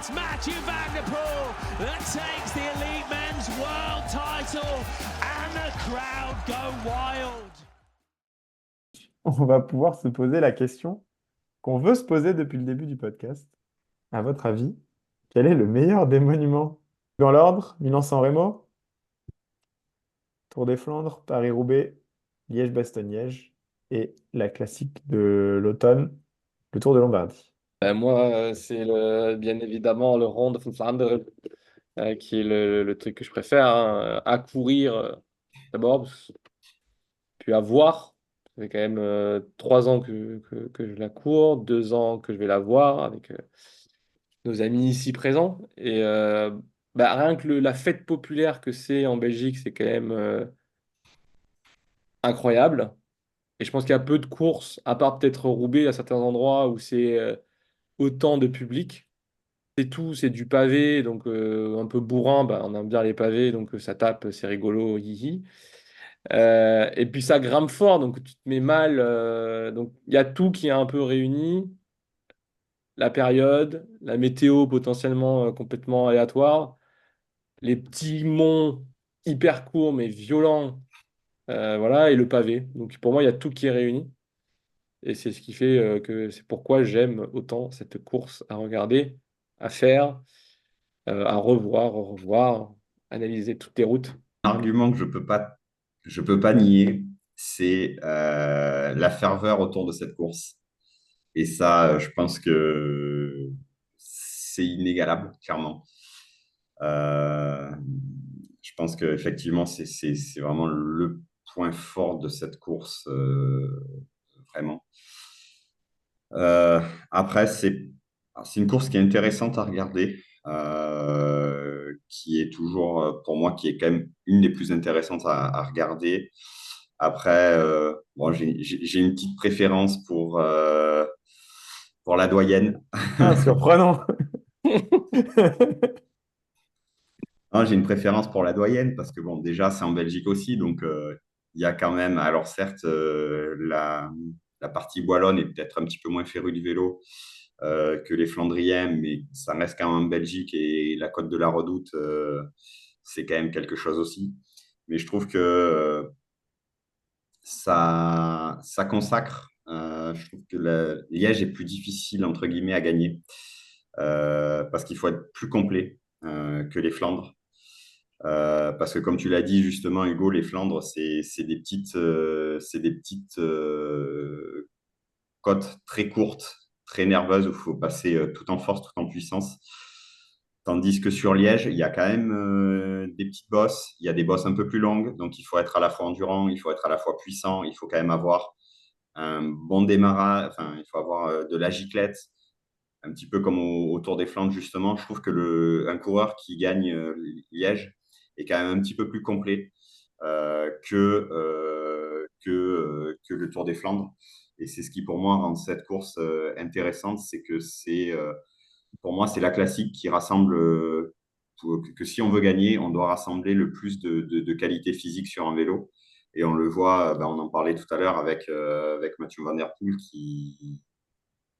It's Mathieu Van Der Poel that takes the Elite Men's World title and the crowd go wild. On va pouvoir se poser la question qu'on veut se poser depuis le début du podcast. À votre avis, quel est le meilleur des monuments? Dans l'ordre, Milan-San Remo, Tour des Flandres, Paris-Roubaix, Liège-Bastogne-Liège et la classique de l'automne, le Tour de Lombardie. Moi, c'est bien évidemment le Ronde van Vlaanderen qui est le truc que je préfère, hein, à courir d'abord, puis à voir. Ça fait quand même 3 ans que je la cours, 2 ans que je vais la voir avec nos amis ici présents. Et rien que la fête populaire que c'est en Belgique, c'est quand même incroyable. Et je pense qu'il y a peu de courses, à part peut-être Roubaix à certains endroits où c'est autant de public. C'est tout, c'est du pavé, donc un peu bourrin, bah, on aime bien les pavés, donc ça tape, c'est rigolo, hihi. Et puis ça grimpe fort, donc tu te mets mal. Donc il y a tout qui est un peu réuni, la période, la météo potentiellement complètement aléatoire, les petits monts hyper courts mais violents, voilà, et le pavé. Donc pour moi, il y a tout qui est réuni. Et c'est ce qui fait que c'est pourquoi j'aime autant cette course à regarder, à faire, à revoir, revoir, analyser toutes les routes. Argument que je peux pas nier, c'est la ferveur autour de cette course. Et ça, je pense que c'est inégalable, clairement. Euh, je pense qu'effectivement, c'est vraiment le point fort de cette course, vraiment. Après, c'est une course qui est intéressante à regarder, qui est toujours, pour moi, qui est quand même une des plus intéressantes à regarder. Après, bon, j'ai une petite préférence pour la doyenne. Ah, surprenant! Non, j'ai une préférence pour la doyenne parce que, bon, déjà, c'est en Belgique aussi. Donc, il y a quand même, alors certes, la partie wallonne est peut-être un petit peu moins férue du vélo que les Flandriens, mais ça reste quand même en Belgique et la Côte de la Redoute, c'est quand même quelque chose aussi. Mais je trouve que ça consacre. Je trouve que Liège est plus difficile, entre guillemets, à gagner parce qu'il faut être plus complet que les Flandres. Parce que comme tu l'as dit justement, Hugo, les Flandres, c'est des petites côtes très courtes, très nerveuses, où il faut passer tout en force, tout en puissance. Tandis que sur Liège, il y a quand même des petites bosses, il y a des bosses un peu plus longues, donc il faut être à la fois endurant, il faut être à la fois puissant, il faut quand même avoir un bon démarrage, enfin, il faut avoir de la giclette, un petit peu comme au Tour des Flandres, justement. Je trouve que un coureur qui gagne Liège est quand même un petit peu plus complet que le Tour des Flandres. Et c'est ce qui, pour moi, rend cette course intéressante, c'est que pour moi, c'est la classique qui rassemble, que si on veut gagner, on doit rassembler le plus de qualité physique sur un vélo. Et on le voit, on en parlait tout à l'heure avec Mathieu Van Der Poel,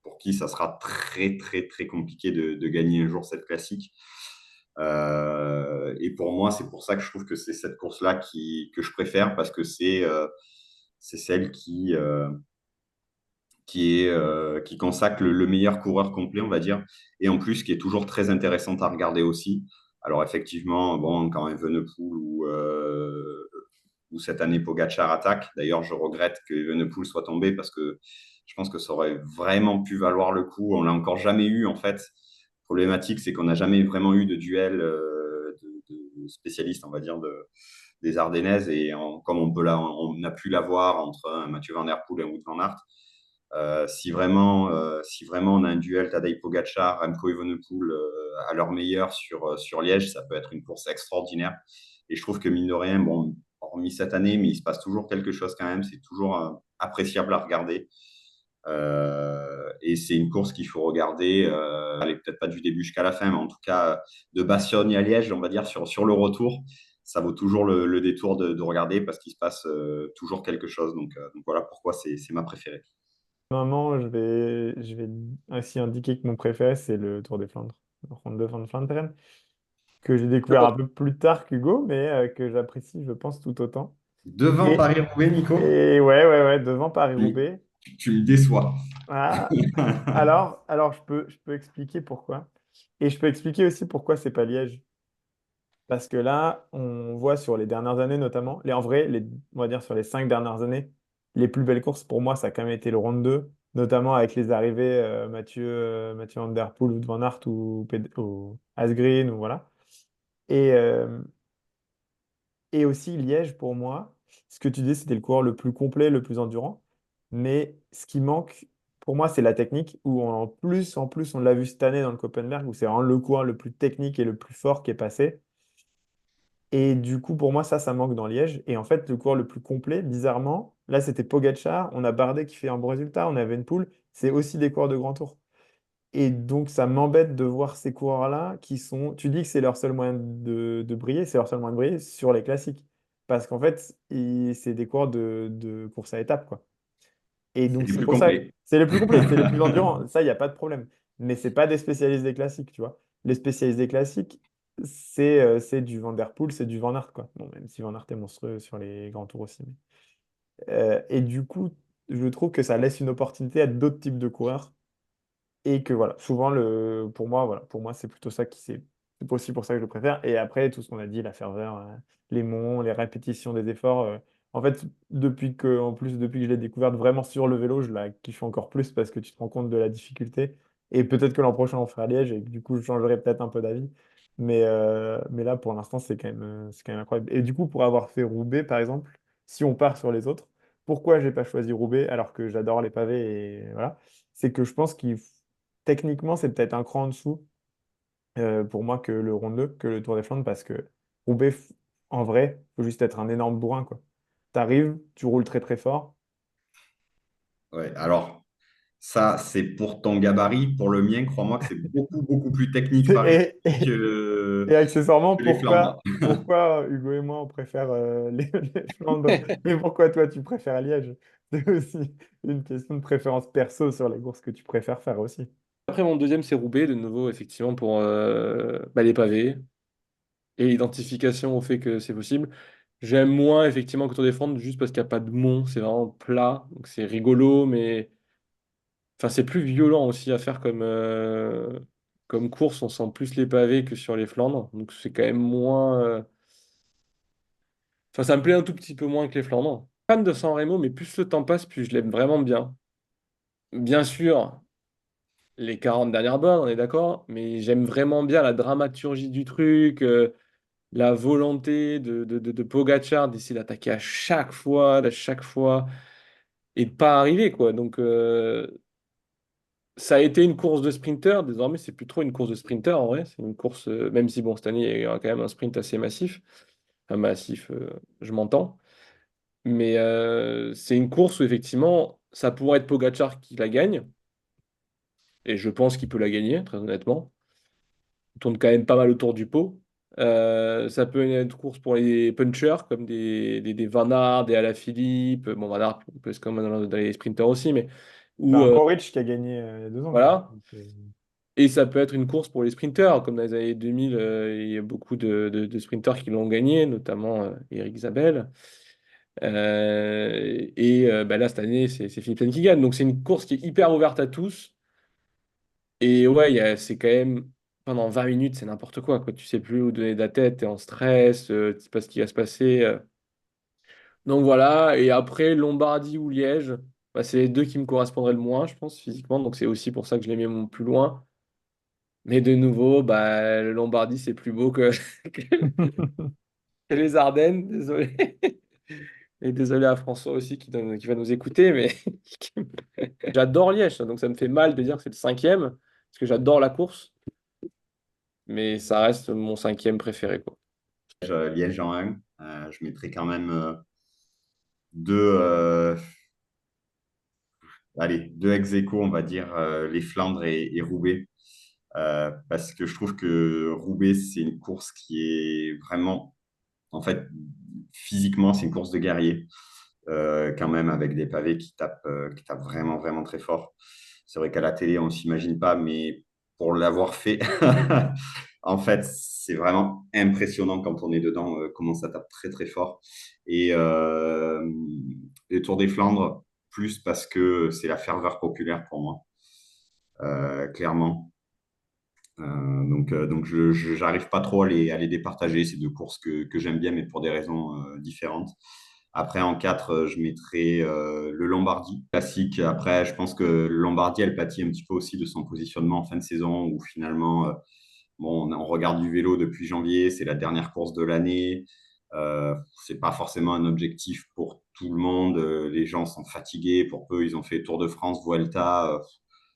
pour qui ça sera très, très, très compliqué de gagner un jour cette classique. Et pour moi, c'est pour ça que je trouve que c'est cette course-là que je préfère, parce que c'est celle qui consacre le meilleur coureur complet, on va dire, et en plus qui est toujours très intéressante à regarder aussi. Alors effectivement, bon, quand Evenepoel ou cette année Pogacar attaque. D'ailleurs, je regrette que Evenepoel soit tombé parce que je pense que ça aurait vraiment pu valoir le coup. On l'a encore jamais eu en fait. Problématique, c'est qu'on n'a jamais vraiment eu de duel de spécialistes, on va dire, des Ardennaises, et comme on a pu l'avoir entre un Mathieu Van Der Poel et un Wout van Aert. Si vraiment on a un duel Tadej Pogacar, Remco Evenepoel à leur meilleur sur Liège, ça peut être une course extraordinaire. Et je trouve que mine de rien, bon, hormis cette année, mais il se passe toujours quelque chose quand même. C'est toujours appréciable à regarder. Et c'est une course qu'il faut regarder. Allez, peut-être pas du début jusqu'à la fin, mais en tout cas de Bastogne à Liège, on va dire sur le retour, ça vaut toujours le détour de regarder parce qu'il se passe toujours quelque chose. Donc voilà pourquoi c'est ma préférée. Normalement, je vais ainsi indiquer que mon préféré, c'est le Tour des Flandres. Ronde de Van Vlaanderen, que j'ai découvert un D'accord. peu plus tard qu'Hugo, mais que j'apprécie, je pense, tout autant. Devant Et, Paris-Roubaix, Nico, et ouais, devant tu, Paris-Roubaix. tu me déçois. Ah, alors je peux expliquer pourquoi. Et je peux expliquer aussi pourquoi c'est pas Liège. Parce que là, on voit sur les dernières années notamment, en vrai, on va dire sur les 5 dernières années, les plus belles courses pour moi, ça a quand même été le Ronde 2, notamment avec les arrivées Mathieu Van Der Poel ou Van Aert ou Asgreen, ou voilà. Et, euh, et aussi Liège, pour moi, ce que tu dis, c'était le coureur le plus complet, le plus endurant. Mais ce qui manque, pour moi, c'est la technique, où en plus, on l'a vu cette année dans le Copenhague, où c'est vraiment le coureur le plus technique et le plus fort qui est passé. Et du coup, pour moi, ça manque dans Liège. Et en fait, le coureur le plus complet, bizarrement, là, c'était Pogacar. On a Bardet qui fait un bon résultat. On a Evenepoel. C'est aussi des coureurs de grand tour. Et donc, ça m'embête de voir ces coureurs-là qui sont. Tu dis que c'est leur seul moyen de briller. C'est leur seul moyen de briller sur les classiques. Parce qu'en fait, c'est des coureurs de course à étapes, quoi. Et C'est donc, du c'est plus pour ça. complet. C'est les plus complets, c'est les plus endurants. Ça, il n'y a pas de problème. Mais c'est pas des spécialistes des classiques, tu vois. Les spécialistes des classiques, c'est du Van Der Poel, c'est du Van Aert, quoi. Bon, même si Van Aert est monstrueux sur les grands tours aussi. Et du coup, je trouve que ça laisse une opportunité à d'autres types de coureurs. Et que voilà, souvent, pour moi, c'est plutôt ça c'est aussi pour ça que je le préfère. Et après, tout ce qu'on a dit, la ferveur, les monts, les répétitions des efforts. En fait, depuis que je l'ai découverte vraiment sur le vélo, je la kiffe encore plus parce que tu te rends compte de la difficulté. Et peut-être que l'an prochain, on fera Liège et que du coup, je changerai peut-être un peu d'avis. Mais là, pour l'instant, c'est quand même incroyable. Et du coup, pour avoir fait Roubaix, par exemple, si on part sur les autres, pourquoi j'ai pas choisi Roubaix alors que j'adore les pavés et voilà, c'est que je pense qu'il techniquement, c'est peut-être un cran en dessous pour moi que le Ronde 2, que le Tour des Flandres, parce que Roubaix, en vrai, faut juste être un énorme bourrin, quoi. T'arrives, tu roules très très fort. Ouais, alors, ça, c'est pour ton gabarit. Pour le mien, crois-moi que c'est beaucoup, beaucoup plus technique Paris Et, et- que, et accessoirement, que les Flandres. pourquoi Hugo et moi, on préfère les Flandres, mais pourquoi toi, tu préfères Liège? C'est aussi une question de préférence perso sur les courses que tu préfères faire aussi. Après, mon deuxième, c'est Roubaix, de nouveau, effectivement, pour les pavés et l'identification au fait que c'est possible. J'aime moins, effectivement, que Tour des Flandres, juste parce qu'il n'y a pas de mont, c'est vraiment plat, donc c'est rigolo, mais enfin, c'est plus violent aussi à faire comme course. On sent plus les pavés que sur les Flandres, donc c'est quand même moins. Enfin, ça me plaît un tout petit peu moins que les Flandres. Fan de San Remo, mais plus le temps passe, plus je l'aime vraiment bien. Bien sûr, les 40 dernières bornes, on est d'accord, mais j'aime vraiment bien la dramaturgie du truc, la volonté de Pogacar d'essayer d'attaquer à chaque fois, et de pas arriver, quoi. Donc, ça a été une course de sprinter. Désormais, c'est plus trop une course de sprinter, en vrai. C'est une course, même si, bon, cette année, il y a quand même un sprint assez massif. Enfin, massif, je m'entends. Mais c'est une course où, effectivement, ça pourrait être Pogacar qui la gagne. Et je pense qu'il peut la gagner, très honnêtement. Il tourne quand même pas mal autour du pot. Ça peut être une course pour les punchers, comme des Van Aert, des Alaphilippe. Bon, Van Aert, on peut se quand même dans les sprinters aussi, mais T'as ou un Coric qui a gagné il y a 2 ans, quoi. voilà. Et ça peut être une course pour les sprinters, comme dans les années 2000, il y a beaucoup de sprinters qui l'ont gagné, notamment Eric Zabel. Là, cette année, c'est Philippe qui gagne. Donc, c'est une course qui est hyper ouverte à tous. Et ouais, c'est quand même, pendant 20 minutes, c'est n'importe quoi, quoi. Tu sais plus où donner de la tête, tu es en stress, tu sais pas ce qui va se passer. Donc voilà, et après, Lombardie ou Liège, bah, c'est les deux qui me correspondraient le moins, je pense, physiquement. Donc c'est aussi pour ça que je les mets mon plus loin. Mais de nouveau, bah, le Lombardie, c'est plus beau que, que les Ardennes, désolé. Et désolé à François aussi qui va nous écouter, mais j'adore Liège, donc ça me fait mal de dire que c'est le cinquième, parce que j'adore la course, mais ça reste mon cinquième préféré, quoi. Liège en 1. Je mettrai quand même deux, deux ex aequo, on va dire, les Flandres et Roubaix. Parce que je trouve que Roubaix, c'est une course qui est vraiment, en fait, physiquement, c'est une course de guerrier, quand même, avec des pavés qui tapent vraiment, vraiment très fort. C'est vrai qu'à la télé, on ne s'imagine pas, mais pour l'avoir fait. En fait, c'est vraiment impressionnant quand on est dedans, comment ça tape très très fort. Et les Tours des Flandres, plus parce que c'est la ferveur populaire pour moi, clairement. Donc j'arrive pas trop à les départager, ces deux courses que j'aime bien, mais pour des raisons différentes. Après, en 4, je mettrai le Lombardie, classique. Après, je pense que le Lombardie, elle pâtit un petit peu aussi de son positionnement en fin de saison, où finalement, bon, on regarde du vélo depuis janvier, c'est la dernière course de l'année. C'est pas forcément un objectif pour tout le monde. Les gens sont fatigués. Pour peu, ils ont fait Tour de France, Vuelta.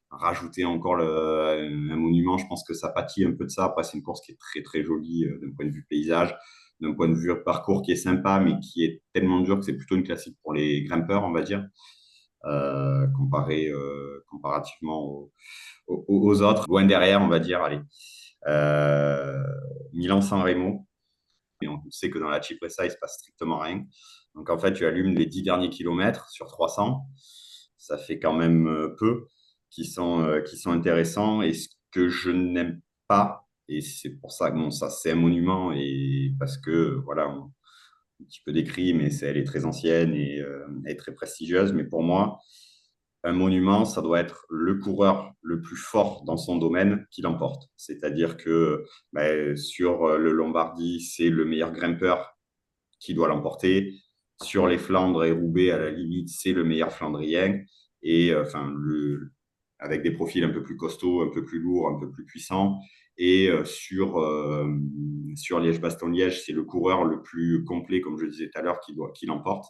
Rajouter encore un monument, je pense que ça pâtit un peu de ça. Après, c'est une course qui est très très jolie d'un point de vue paysage, d'un point de vue parcours qui est sympa, mais qui est tellement dur que c'est plutôt une classique pour les grimpeurs, on va dire, comparativement aux autres. Loin derrière, on va dire, allez, euh, Milan-San Remo. Et on sait que dans la Cipressa, il ne se passe strictement rien. Donc en fait, tu allumes les 10 derniers kilomètres sur 300. Ça fait quand même peu qui sont intéressants. Et ce que je n'aime pas, et c'est pour ça que bon, ça c'est un monument, et parce que voilà, un petit peu décrit, mais elle est très ancienne et elle est très prestigieuse. Mais pour moi, un monument, ça doit être le coureur le plus fort dans son domaine qui l'emporte. C'est-à-dire que sur le Lombardie, c'est le meilleur grimpeur qui doit l'emporter. Sur les Flandres et Roubaix, à la limite, c'est le meilleur Flandrien. Et avec des profils un peu plus costauds, un peu plus lourds, un peu plus puissants. Et sur Liège-Bastogne-Liège, c'est le coureur le plus complet, comme je le disais tout à l'heure, qui l'emporte.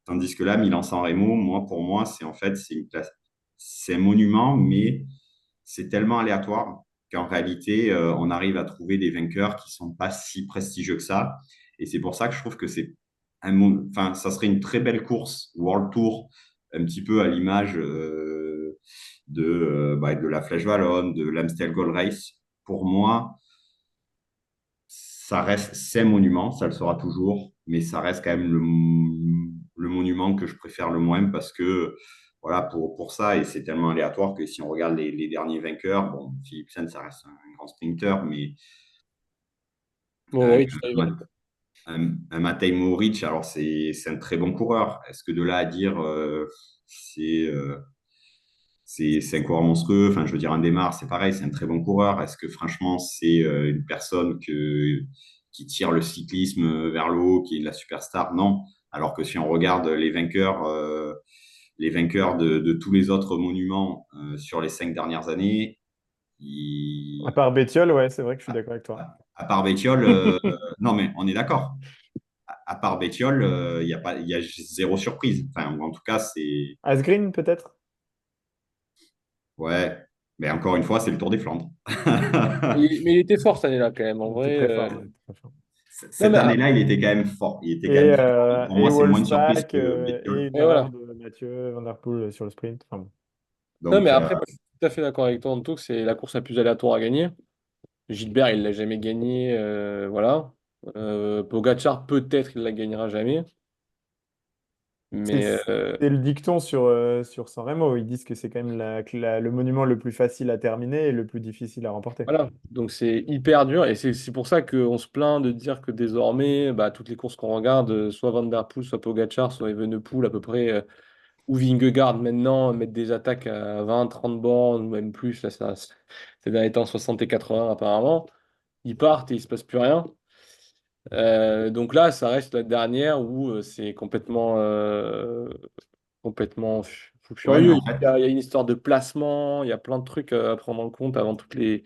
Tandis que là, Milan-San Remo, pour moi, c'est en fait, c'est une place, c'est un monument, mais c'est tellement aléatoire qu'en réalité, on arrive à trouver des vainqueurs qui sont pas si prestigieux que ça. Et c'est pour ça que je trouve que enfin, ça serait une très belle course World Tour, un petit peu à l'image de la Flèche Wallonne, de l'Amstel Gold Race. Pour moi, ça reste, c'est un monument, ça le sera toujours, mais ça reste quand même le monument que je préfère le moins parce que, voilà, pour ça, et c'est tellement aléatoire que si on regarde les derniers vainqueurs, bon, Philipsen, ça reste un grand sprinter, mais un, Mohoric, ça y va. un Matej Mohoric, alors c'est un très bon coureur. Est-ce que de là à dire c'est c'est un coureur monstrueux. Enfin, je veux dire, un démarre, c'est pareil, c'est un très bon coureur. Est-ce que franchement, c'est une personne qui tire le cyclisme vers le haut, qui est la superstar? Non. Alors que si on regarde les vainqueurs de tous les autres monuments sur les 5 dernières années, À ils- part Bettiol, ouais, c'est vrai que je suis d'accord avec toi. à part Bettiol, non mais on est d'accord. À part Bettiol, il y a zéro surprise. Enfin, ou en tout cas, c'est Asgreen, peut-être? ouais. Mais encore une fois, c'est le Tour des Flandres. Mais il était fort cette année-là quand même. En Il était vrai, très fort. Il était très fort. non, Cette mais année-là, il était quand même fort. Il était quand même Et, très fort. Donc, pour et moi, c'est moins une surprise Wolfpack, que et Bettiol. une et erreur voilà. de Mathieu Van Der Poel sur le sprint. Enfin, bon. Non, mais Donc, après, moi, je suis tout à fait d'accord avec toi, Anto, que c'est la course la plus aléatoire à gagner. Gilbert, il l'a jamais gagné, voilà. Pogacar, peut-être, il la gagnera jamais. c'est Mais c'est le dicton sur San Remo. Ils disent que c'est quand même le monument le plus facile à terminer et le plus difficile à remporter. voilà, donc c'est hyper dur. Et c'est pour ça qu'on se plaint de dire que désormais, bah, toutes les courses qu'on regarde, soit Van Der Poel, soit Pogacar, soit Evenepoel, à peu près, ou Vingegaard maintenant, mettent des attaques à 20, 30 bornes, ou même plus. Là, ces derniers temps, 60 et 80 apparemment. Ils partent et il se passe plus rien. Donc là, ça reste la dernière où c'est complètement fou ouais, mais furieux. en fait, Il y a une histoire de placement, il y a plein de trucs à prendre en compte avant toutes les.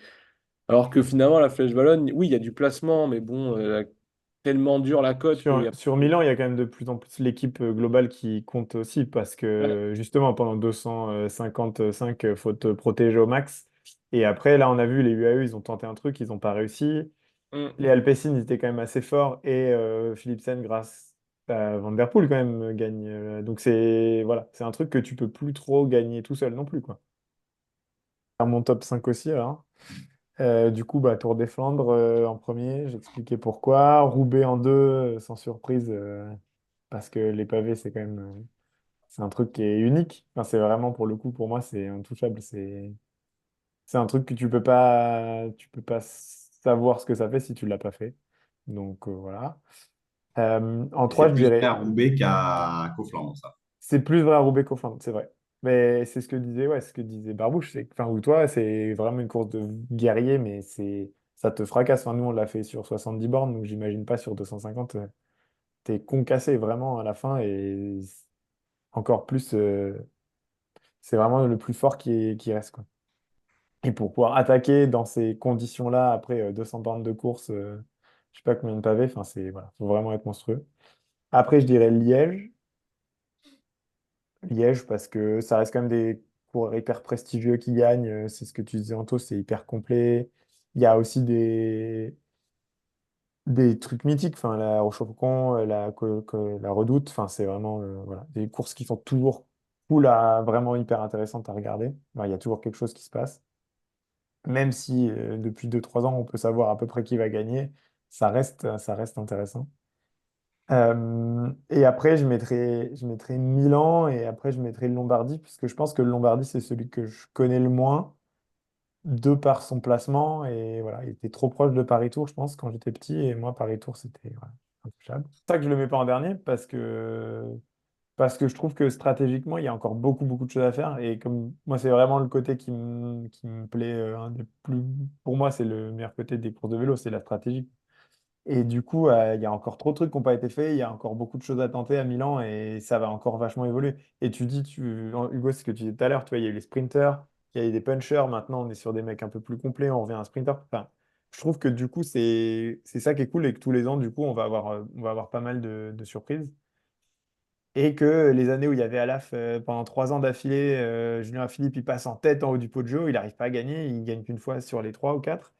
Alors que finalement, la Flèche Wallonne, oui, il y a du placement, mais bon, tellement dur la côte qu'il y a. Sur Milan, il y a quand même de plus en plus l'équipe globale qui compte aussi parce Ouais. que justement, pendant 255 faut te protéger au max. Et après, là, on a vu les UAE, ils ont tenté un truc, ils n'ont pas réussi. Mm. Les Alpecin, ils étaient quand même assez forts et Philipsen, grâce à Van Der Poel, quand même, gagne. Donc, c'est voilà, c'est un truc que tu peux plus trop gagner tout seul non plus, quoi. Faire mon top 5 aussi, alors. Du coup, bah, Tour des Flandres en premier, j'expliquais pourquoi. Roubaix en deux, sans surprise, parce que les pavés, c'est quand même c'est un truc qui est unique. Enfin, c'est vraiment, pour le coup, pour moi, c'est intouchable. C'est c'est un truc que tu peux pas savoir ce que ça fait si tu l'as pas fait. Donc voilà. En Et 3, c'est je plus vrai dirais, à Roubaix qu'au Flandre, ça. c'est plus vrai à Roubaix qu'au Flandre, c'est vrai. Mais c'est ce que disait, ouais, ce que disait Barbouche, enfin, ou toi, c'est vraiment une course de guerrier, mais ça te fracasse. Enfin, nous, on l'a fait sur 70 bornes, donc j'imagine pas sur 250. T'es concassé vraiment à la fin et encore plus, c'est vraiment le plus fort qui reste, quoi. Et pour pouvoir attaquer dans ces conditions-là, après 200 bornes de course, je sais pas combien de pavés, enfin, voilà, faut vraiment être monstrueux. Après, je dirais Liège. Liège, parce que ça reste quand même des coureurs hyper prestigieux qui gagnent. C'est ce que tu disais, Anto, c'est hyper complet. Il y a aussi des trucs mythiques, enfin, la Rochefoucauld, la Redoute, enfin, c'est vraiment voilà, des courses qui sont toujours cool vraiment hyper intéressantes à regarder. Enfin, il y a toujours quelque chose qui se passe. Même si depuis 2 3 ans, on peut savoir à peu près qui va gagner, ça reste intéressant. Et après, je mettrai Milan et après, je mettrai le Lombardie, puisque je pense que le Lombardie, c'est celui que je connais le moins, de par son placement. Et voilà, il était trop proche de Paris-Tours, je pense, quand j'étais petit. Et moi, Paris-Tours, c'était voilà, intouchable. C'est pour ça que je le mets pas en dernier, parce que je trouve que stratégiquement, il y a encore beaucoup, beaucoup de choses à faire. Et comme moi, c'est vraiment le côté qui me plaît, un des plus. Pour moi, c'est le meilleur côté des courses de vélo, c'est la stratégie. Et du coup, il y a encore trop de trucs qui n'ont pas été faits. Il y a encore beaucoup de choses à tenter à Milan et ça va encore vachement évoluer. Et tu dis, Hugo, c'est ce que tu disais tout à l'heure, tu vois, il y a eu les sprinters, il y a eu des punchers. Maintenant, on est sur des mecs un peu plus complets. On revient à un sprinter. Enfin, je trouve que du coup, c'est ça qui est cool et que tous les ans, du coup, on va avoir pas mal de surprises. Et que les années où il y avait Alaf pendant 3 ans d'affilée, Julien Philippe, il passe en tête en haut du Poggio, il n'arrive pas à gagner, il gagne qu'une fois sur les 3 ou 4.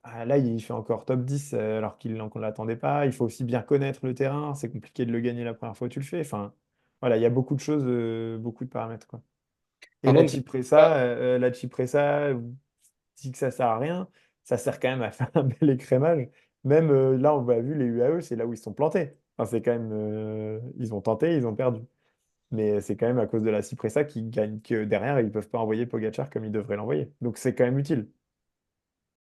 Ah, là, il fait encore top 10 alors qu'on ne l'attendait pas. Il faut aussi bien connaître le terrain. C'est compliqué de le gagner la première fois où tu le fais. Enfin, voilà, il y a beaucoup de choses, beaucoup de paramètres, quoi. Et Par la contre, Cipressa, dit que ça sert à rien. Ça sert quand même à faire un bel écrémage. Même là, on va vu les UAE, c'est là où ils se sont plantés. Enfin, c'est quand même, ils ont tenté, ils ont perdu. Mais c'est quand même à cause de la Cipressa qu'ils gagnent que derrière, ils ne peuvent pas envoyer Pogacar comme ils devraient l'envoyer. Donc c'est quand même utile.